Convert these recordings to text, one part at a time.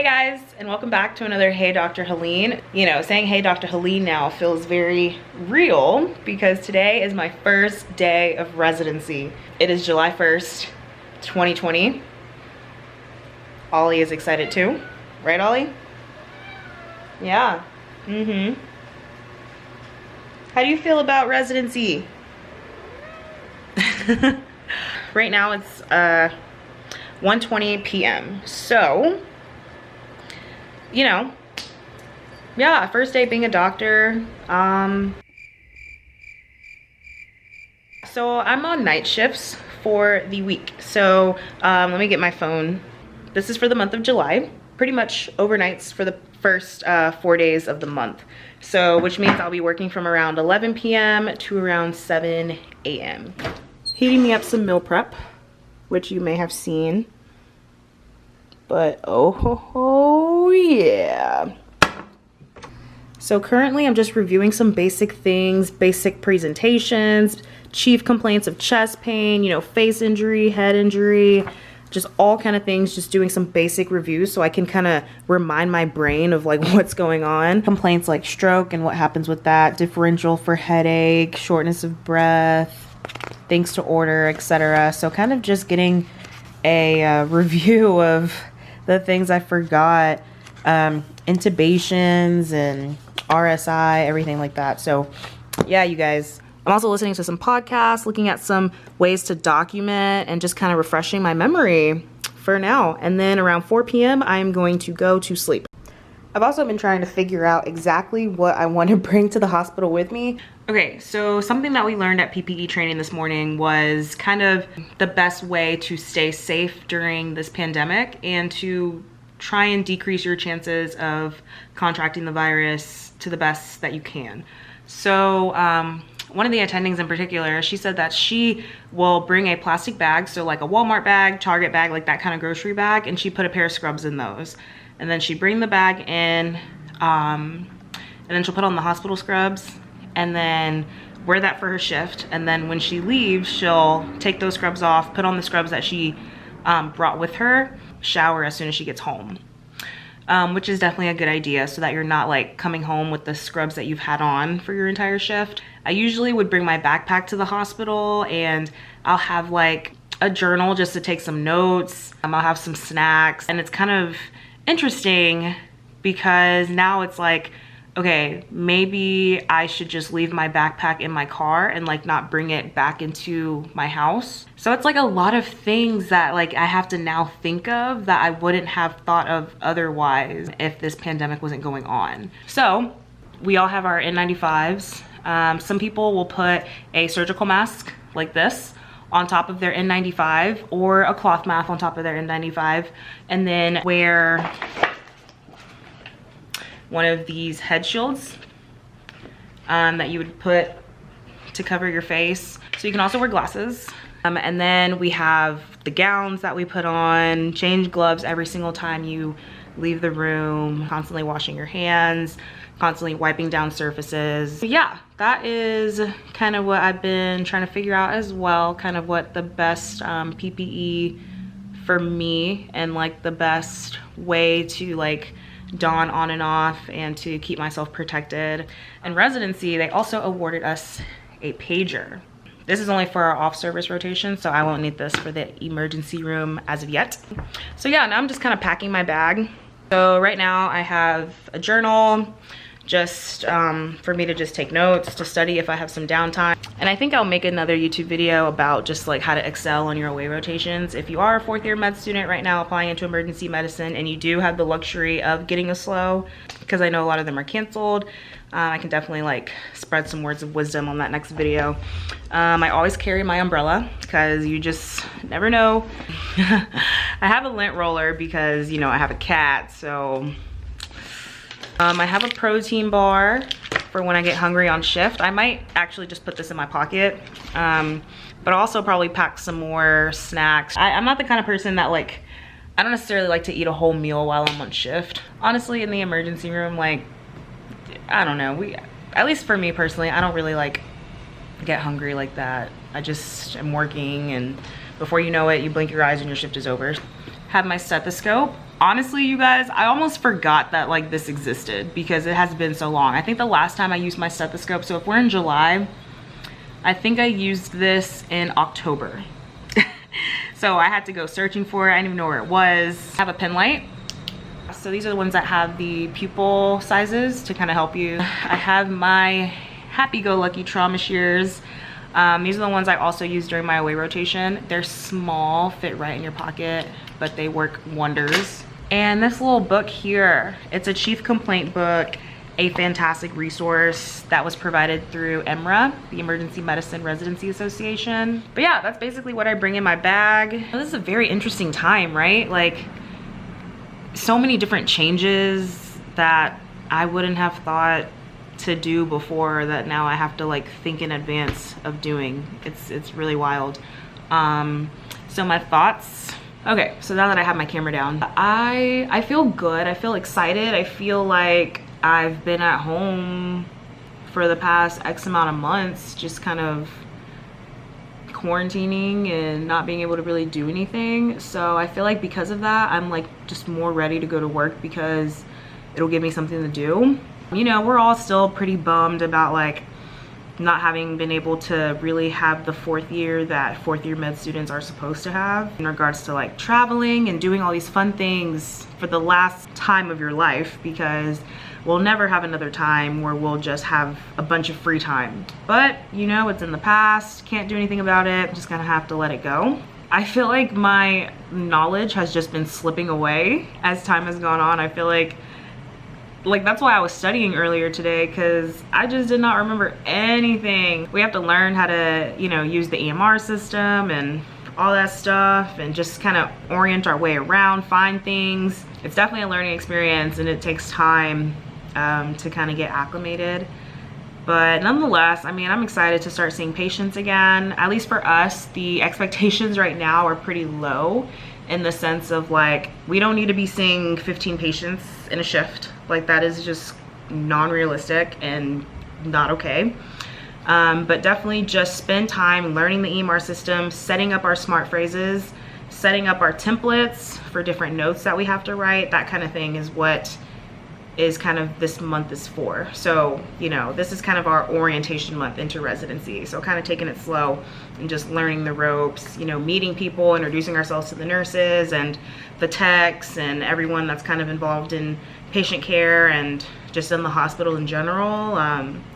Hey guys, and welcome back to another Hey Dr. Helene. You know, saying Hey Dr. Helene now feels very real because today is my first day of residency. It is July 1st, 2020. Ollie is excited too. Right, Ollie? Yeah. How do you feel about residency? Right now it's 1:20 p.m. So, you know, yeah, first day being a doctor. So I'm on night shifts for the week. So let me get my phone. This is for the month of July. Pretty much overnights for the first 4 days of the month. So, which means I'll be working from around 11 p.m. to around 7 a.m. Heating me up some meal prep, which you may have seen. But oh yeah. So currently I'm just reviewing some basic things, basic presentations, chief complaints of chest pain, you know, face injury, head injury, just all kind of things, just doing some basic reviews so I can kind of remind my brain of like what's going on. Complaints like stroke and what happens with that, differential for headache, shortness of breath, things to order, etc. So kind of just getting a review of the things I forgot, intubations and RSI, everything like that. So yeah, you guys. I'm also listening to some podcasts, looking at some ways to document and just kind of refreshing my memory for now. And then around 4 p.m. I'm going to go to sleep. I've also been trying to figure out exactly what I want to bring to the hospital with me. Okay, so something that we learned at PPE training this morning was kind of the best way to stay safe during this pandemic and to try and decrease your chances of contracting the virus to the best that you can. So one of the attendings in particular, she said that she will bring a plastic bag, so like a Walmart bag, Target bag, like that kind of grocery bag, and she put a pair of scrubs in those. And then she'd bring the bag in, and then she'll put on the hospital scrubs and then wear that for her shift. And then when she leaves, she'll take those scrubs off, put on the scrubs that she brought with her, shower as soon as she gets home. Which is definitely a good idea so that you're not like coming home with the scrubs that you've had on for your entire shift. I usually would bring my backpack to the hospital and I'll have like a journal just to take some notes. I'll have some snacks, and it's kind of interesting because now it's like, okay, maybe I should just leave my backpack in my car and like not bring it back into my house. So it's like a lot of things that like I have to now think of that I wouldn't have thought of otherwise if this pandemic wasn't going on. So we all have our N95s. Some people will put a surgical mask like this on top of their N95 or a cloth mask on top of their N95 and then wear one of these head shields that you would put to cover your face. So you can also wear glasses. And then we have the gowns that we put on, change gloves every single time you leave the room, constantly washing your hands, constantly wiping down surfaces. But yeah, that is kind of what I've been trying to figure out as well, kind of what the best PPE for me and like the best way to like don on and off and to keep myself protected. In residency, they also awarded us a pager. This is only for our off-service rotation, so I won't need this for the emergency room as of yet. So yeah, now I'm just kind of packing my bag. So right now I have a journal, just for me to just take notes, to study if I have some downtime. And I think I'll make another YouTube video about just like how to excel on your away rotations. If you are a 4th year med student right now applying into emergency medicine and you do have the luxury of getting a slow, because I know a lot of them are canceled, I can definitely like spread some words of wisdom on that next video. I always carry my umbrella because you just never know. I have a lint roller because, you know, I have a cat, so I have a protein bar for when I get hungry on shift. I might actually just put this in my pocket, but also probably pack some more snacks. I'm not the kind of person that like, I don't necessarily like to eat a whole meal while I'm on shift. Honestly, in the emergency room, like, I don't know, at least for me personally, I don't really like get hungry like that. I just am working and before you know it, you blink your eyes and your shift is over. Have my stethoscope Honestly, you guys, I almost forgot that like this existed because it has been so long. I think the last time I used my stethoscope, so if we're in July, I think I used this in October. So I had to go searching for it. I didn't even know where it was. I have a pen light. So these are the ones that have the pupil sizes to kind of help you. I have my happy-go-lucky trauma shears. These are the ones I also use during my away rotation. They're small, fit right in your pocket, but they work wonders. And this little book here, it's a chief complaint book, a fantastic resource that was provided through EMRA, the Emergency Medicine Residency Association. But yeah, that's basically what I bring in my bag. This is a very interesting time, right? Like, so many different changes that I wouldn't have thought to do before that now I have to like think in advance of doing. It's really wild. So my thoughts. Okay, so now that I have my camera down, I feel good. I feel excited. I feel like I've been at home for the past X amount of months, just kind of quarantining and not being able to really do anything. So I feel like because of that, I'm like just more ready to go to work because it'll give me something to do. You know, we're all still pretty bummed about like not having been able to really have the 4th year that 4th year med students are supposed to have in regards to like traveling and doing all these fun things for the last time of your life, because we'll never have another time where we'll just have a bunch of free time. But you know, it's in the past, can't do anything about it, just gonna have to let it go. I feel like my knowledge has just been slipping away as time has gone on. I feel like that's why I was studying earlier today, because I just did not remember anything. We have to learn how to, you know, use the EMR system and all that stuff and just kind of orient our way around, find things. It's definitely a learning experience and it takes time to kind of get acclimated. But nonetheless, I mean, I'm excited to start seeing patients again. At least for us, the expectations right now are pretty low in the sense of like, we don't need to be seeing 15 patients in a shift. Like, that is just non-realistic and not okay. But definitely just spend time learning the EMR system, setting up our smart phrases, setting up our templates for different notes that we have to write. That kind of thing is what is kind of this month is for. So, you know, this is kind of our orientation month into residency. So kind of taking it slow and just learning the ropes, you know, meeting people, introducing ourselves to the nurses and the techs and everyone that's kind of involved in patient care and just in the hospital in general,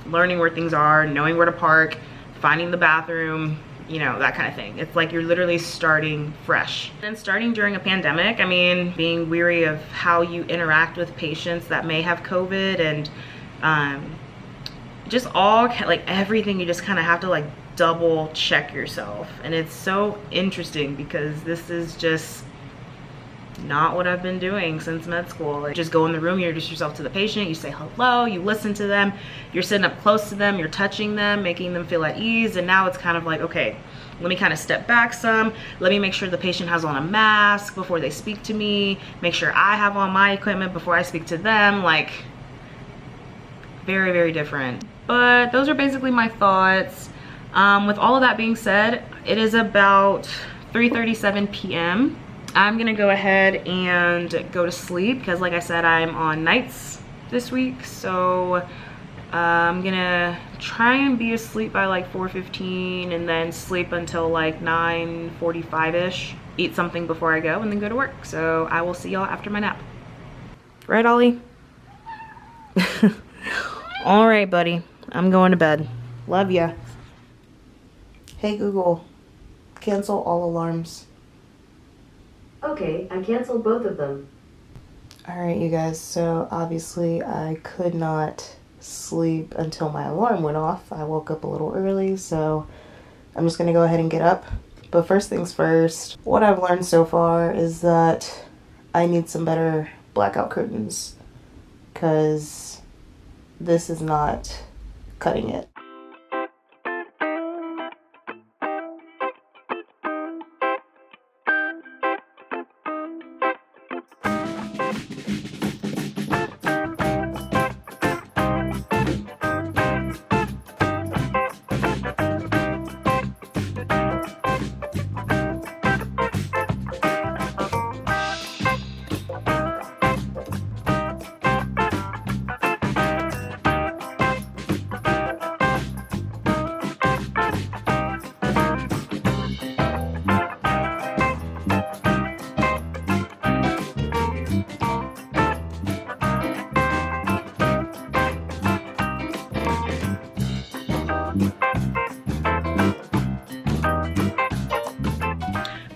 learning where things are, knowing where to park, finding the bathroom, you know, that kind of thing. It's like you're literally starting fresh. And starting during a pandemic, I mean, being weary of how you interact with patients that may have COVID and just all, like everything, you just kind of have to like double check yourself. And it's so interesting because this is just not what I've been doing since med school. Like, just go in the room, you introduce yourself to the patient, you say hello, you listen to them, you're sitting up close to them, you're touching them, making them feel at ease. And now it's kind of like, okay, let me kind of step back some, let me make sure the patient has on a mask before they speak to me, make sure I have on my equipment before I speak to them. Like, very, very different. But those are basically my thoughts. With all of that being said, it is about 3:37 p.m. I'm gonna go ahead and go to sleep because, like I said, I'm on nights this week. So I'm gonna try and be asleep by like 4:15 and then sleep until like 9:45-ish. Eat something before I go and then go to work. So I will see y'all after my nap. Right, Ollie? All right, buddy. I'm going to bed. Love ya. Hey, Google. Cancel all alarms. Okay, I canceled both of them. Alright, you guys, so obviously I could not sleep until my alarm went off. I woke up a little early, so I'm just gonna go ahead and get up. But first things first, what I've learned so far is that I need some better blackout curtains because this is not cutting it.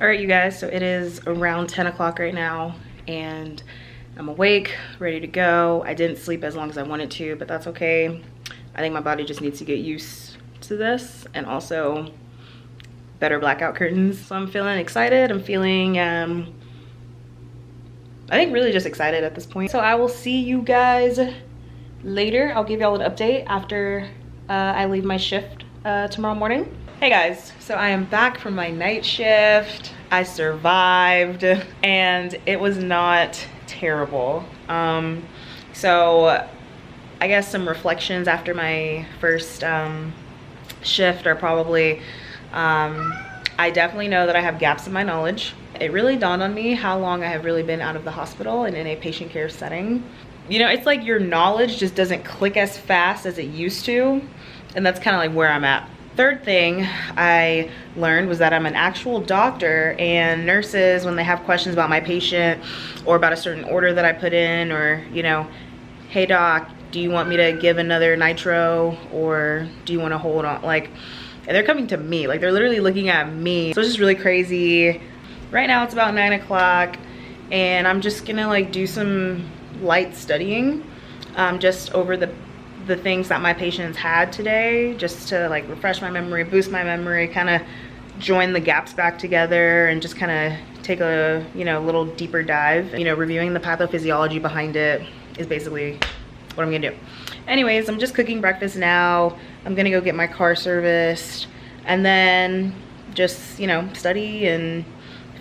All right, you guys, so it is around 10 o'clock right now and I'm awake, ready to go. I didn't sleep as long as I wanted to, but that's okay. I think my body just needs to get used to this, and also better blackout curtains. So I'm feeling excited. I'm feeling, I think really just excited at this point. So I will see you guys later. I'll give y'all an update after I leave my shift tomorrow morning. Hey guys, so I am back from my night shift. I survived and it was not terrible. So I guess some reflections after my first shift are probably, I definitely know that I have gaps in my knowledge. It really dawned on me how long I have really been out of the hospital and in a patient care setting. You know, it's like your knowledge just doesn't click as fast as it used to, and that's kind of like where I'm at. Third thing I learned was that I'm an actual doctor, and nurses, when they have questions about my patient or about a certain order that I put in, or, you know, hey doc, do you want me to give another nitro, or do you want to hold on? Like, and they're coming to me, like they're literally looking at me. So it's just really crazy. Right now it's about 9 o'clock and I'm just gonna like do some light studying just over the things that my patients had today, just to like refresh my memory, boost my memory, kind of join the gaps back together, and just kind of take a, you know, little deeper dive. You know, reviewing the pathophysiology behind it is basically what I'm gonna do. Anyways, I'm just cooking breakfast now. I'm gonna go get my car serviced and then just, you know, study and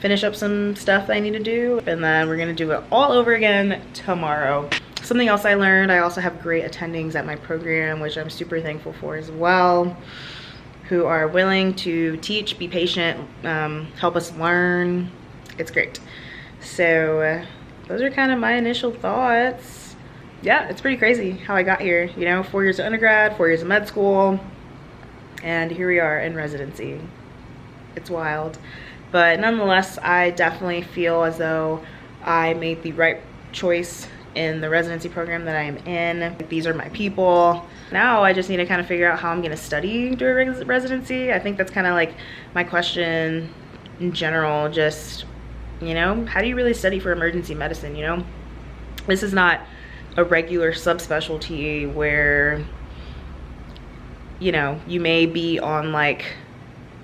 finish up some stuff that I need to do, and then we're gonna do it all over again tomorrow. Something else I learned, I also have great attendings at my program, which I'm super thankful for as well, who are willing to teach, be patient, help us learn. It's great. So those are kind of my initial thoughts. Yeah, it's pretty crazy how I got here. You know, 4 years of undergrad, 4 years of med school, and here we are in residency. It's wild. But nonetheless, I definitely feel as though I made the right choice in the residency program that I am in. These are my people. Now I just need to kind of figure out how I'm gonna study during residency. I think that's kind of like my question in general. Just, you know, how do you really study for emergency medicine, you know? This is not a regular subspecialty where, you know, you may be on like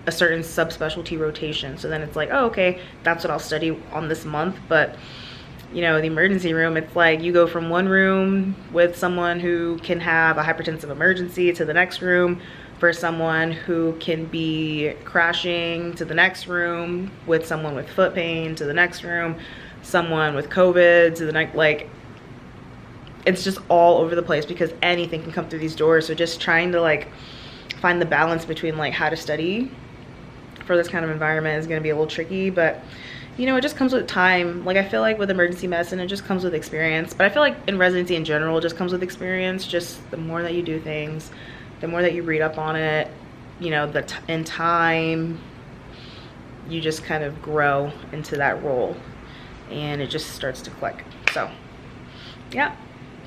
a certain subspecialty rotation. So then it's like, oh, okay, that's what I'll study on this month. But you know, the emergency room, it's like you go from one room with someone who can have a hypertensive emergency to the next room for someone who can be crashing, to the next room with someone with foot pain, to the next room, someone with COVID, to the next, like, it's just all over the place because anything can come through these doors. So just trying to like find the balance between like how to study for this kind of environment is going to be a little tricky, but you know, it just comes with time. Like I feel like with emergency medicine, it just comes with experience. But I feel like in residency in general, it just comes with experience. Just the more that you do things, the more that you read up on it, you know, in time, you just kind of grow into that role and it just starts to click. So yeah,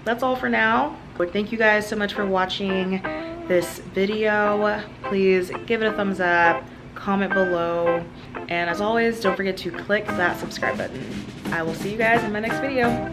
that's all for now. But thank you guys so much for watching this video. Please give it a thumbs up, comment below, and as always, don't forget to click that subscribe button. I will see you guys in my next video.